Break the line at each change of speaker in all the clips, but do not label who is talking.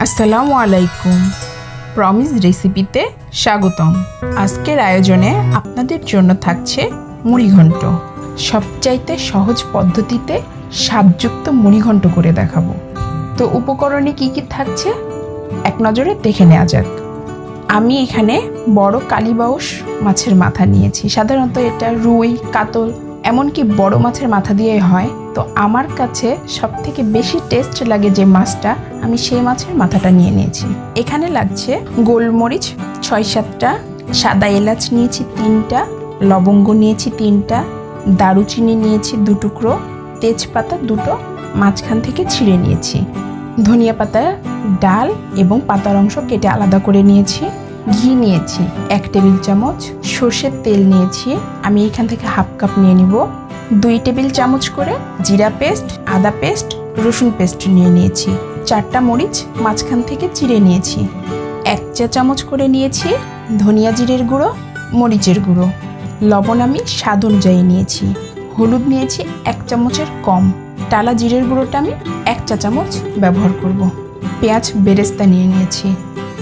আসসালামু আলাইকুম। প্রমিস রেসিপিতে স্বাগতম। আজকের আয়োজনে আপনাদের জন্য থাকছে মুড়ি ঘন্ট। সবচাইতে সহজ পদ্ধতিতে স্বাদযুক্ত মুড়ি ঘন্ট করে দেখাবো। তো উপকরণে কি কি থাকছে এক নজরে দেখে নেওয়া যাক। আমি এখানে বড় কালীবাউস মাছের মাথা নিয়েছি। সাধারণত এটা রুই, কাতল এমনকি বড় মাছের মাথা দিয়ে হয়। তো আমার কাছে সবথেকে বেশি টেস্ট লাগে যে মাছটা, আমি সেই মাছের মাথাটা নিয়ে নিয়েছি। এখানে লাগছে গোলমরিচ ৬-৭টা, সাদা এলাচ নিয়েছি ৩টা, লবঙ্গ নিয়েছি 3টা, দারুচিনি নিয়েছি 2 টুকরো, তেজপাতা 2টো মাঝখান থেকে ছিঁড়ে নিয়েছি, ধনিয়া পাতা, ডাল এবং পাতার অংশ কেটে আলাদা করে নিয়েছি, ঘি নিয়েছি 1 টেবিল চামচ, সর্ষের তেল নিয়েছি আমি এখান থেকে হাফ কাপ নিয়ে নিব, 2 টেবিল চামচ করে জিরা পেস্ট, আদা পেস্ট, রসুন পেস্ট নিয়ে নিয়েছি, 4টা মরিচ মাঝখান থেকে চিড়ে নিয়েছি, 1 চা চামচ করে নিয়েছি ধনিয়া জিরের গুঁড়ো, মরিচের গুঁড়ো, লবণ আমি স্বাদ অনুযায়ী নিয়েছি, হলুদ নিয়েছি 1 চামচের কম, টালা জিরের গুঁড়োটা আমি 1 চা চামচ ব্যবহার করব, পেঁয়াজ বেরেস্তা নিয়ে নিয়েছি,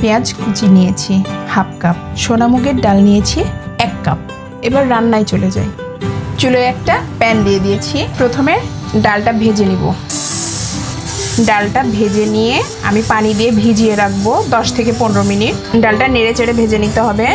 পেঁয়াজ কুচি নিয়েছি হাফ কাপ, সোনামুগের ডাল নিয়েছি 1 কাপ। এবার রান্নায় চলে যাই। চুলোয় একটা প্যান দিয়ে দিয়েছি। প্রথমে ডালটা ভেজে নিব। ডালটা ভেজে নিয়ে আমি পানি দিয়ে ভিজিয়ে রাখবো 10 থেকে 15 মিনিট। ডালটা নেড়ে চেড়ে ভেজে নিতে হবে,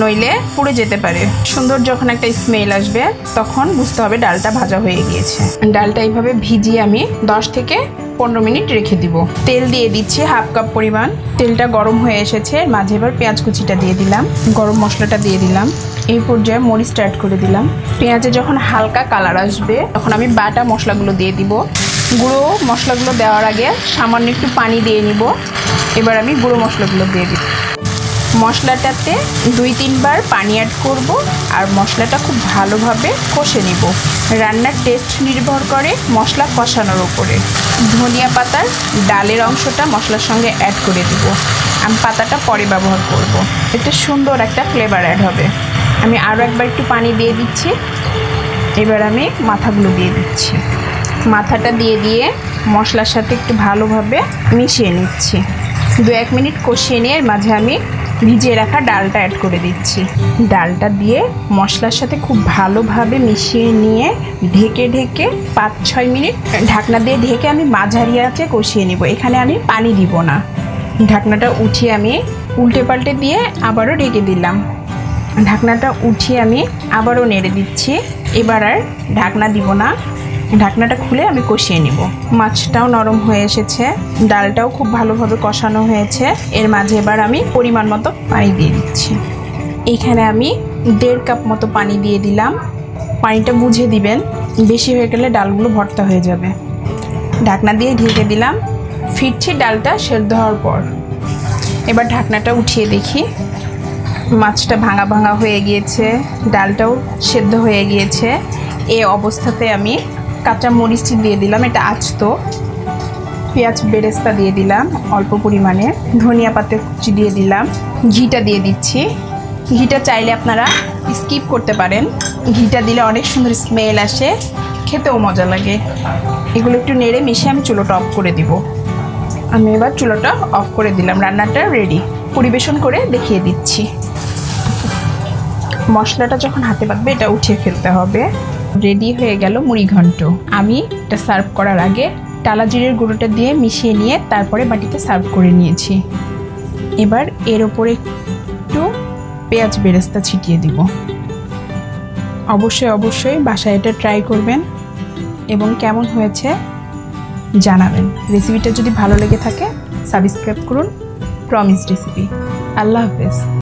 নইলে পুড়ে যেতে পারে। সুন্দর যখন একটা স্মেল আসবে তখন বুঝতে হবে ডালটা ভাজা হয়ে গিয়েছে। ডালটা এইভাবে ভিজিয়ে আমি 10 থেকে 15 মিনিট রেখে দিব। তেল দিয়ে দিচ্ছি হাফ কাপ পরিমাণ। তেলটা গরম হয়ে এসেছে, মাঝে এবার পেঁয়াজ কুচিটা দিয়ে দিলাম, গরম মশলাটা দিয়ে দিলাম, এই পর্যায়ে মরিচটা অ্যাড করে দিলাম। পেঁয়াজে যখন হালকা কালার আসবে তখন আমি বাটা মশলাগুলো দিয়ে দিব। গুঁড়ো মশলাগুলো দেওয়ার আগে সামান্য একটু পানি দিয়ে নিব। এবার আমি গুঁড়ো মশলাগুলো দিয়ে দিব। মশলাটাতে 2-3 বার পানি অ্যাড করব আর মশলাটা খুব ভালোভাবে কষে নিব। রান্নার টেস্ট নির্ভর করে মশলা কষানোর উপরে। ধনিয়া পাতার ডালের অংশটা মশলার সঙ্গে অ্যাড করে দিব। আমি পাতাটা পরে ব্যবহার করব, এতে সুন্দর একটা ফ্লেভার অ্যাড হবে। আমি আরও একবার একটু পানি দিয়ে দিচ্ছি। এবার আমি মাথাগুলো দিয়ে দিচ্ছি। মাথাটা দিয়ে মশলার সাথে একটু ভালোভাবে মিশিয়ে নিচ্ছি। 2-1 মিনিট কষিয়ে নিয়ে মাঝে আমি ভিজিয়ে রাখা ডালটা অ্যাড করে দিচ্ছি। ডালটা দিয়ে মশলার সাথে খুব ভালোভাবে মিশিয়ে নিয়ে ঢেকে 5-6 মিনিট ঢাকনা দিয়ে ঢেকে আমি মাঝারি আঁচে কষিয়ে নিব। এখানে আমি পানি দিব না। ঢাকনাটা উঠিয়ে আমি উল্টে পাল্টে দিয়ে আবারও ঢেকে দিলাম। ঢাকনাটা উঠিয়ে আমি আবারও নেড়ে দিচ্ছি। এবার আর ঢাকনা দিব না, ঢাকনাটা খুলে আমি কষিয়ে নিব। মাছটাও নরম হয়ে এসেছে, ডালটাও খুব ভালোভাবে কষানো হয়েছে। এর মাঝে এবার আমি পরিমাণ মতো পানি দিয়ে দিচ্ছি। এখানে আমি 1.5 কাপ মতো পানি দিয়ে দিলাম। পানিটা বুঝে দিবেন, বেশি হয়ে গেলে ডালগুলো ভর্তা হয়ে যাবে। ঢাকনা দিয়ে ঢেকে দিলাম। ফিরছি ডালটা সেদ্ধ হওয়ার পর। এবার ঢাকনাটা উঠিয়ে দেখি, মাছটা ভাঙা ভাঙা হয়ে গিয়েছে, ডালটাও সেদ্ধ হয়ে গিয়েছে। এই অবস্থাতে আমি কাঁচা মরিচ দিয়ে দিলাম, এটা আস্ত, পেঁয়াজ বেরেস্তা দিয়ে দিলাম অল্প পরিমাণে, ধনিয়া পাতা কুচি দিয়ে দিলাম, ঘিটা দিয়ে দিচ্ছি। ঘিটা চাইলে আপনারা স্কিপ করতে পারেন, ঘিটা দিলে অনেক সুন্দর স্মেল আসে, খেতেও মজা লাগে। এগুলো একটু নেড়ে মিশিয়ে আমি চুলোটা অফ করে দিব। আমি এবার চুলোটা অফ করে দিলাম। রান্নাটা রেডি, পরিবেশন করে দেখিয়ে দিচ্ছি। মশলাটা যখন হাতে পাকবে এটা উঠিয়ে ফেলতে হবে। রেডি হয়ে গেল মুড়ি ঘন্ট। আমি এটা সার্ভ করার আগে টালা জিরের গুঁড়োটা দিয়ে মিশিয়ে নিয়ে তারপরে বাটিতে সার্ভ করে নিয়েছি। এবার এর ওপরে একটু পেঁয়াজ বেরেস্তা ছিটিয়ে দিব। অবশ্যই বাসায় এটা ট্রাই করবেন এবং কেমন হয়েছে জানাবেন। রেসিপিটা যদি ভালো লেগে থাকে সাবস্ক্রাইব করুন প্রমিস রেসিপি। আল্লাহ হাফেজ।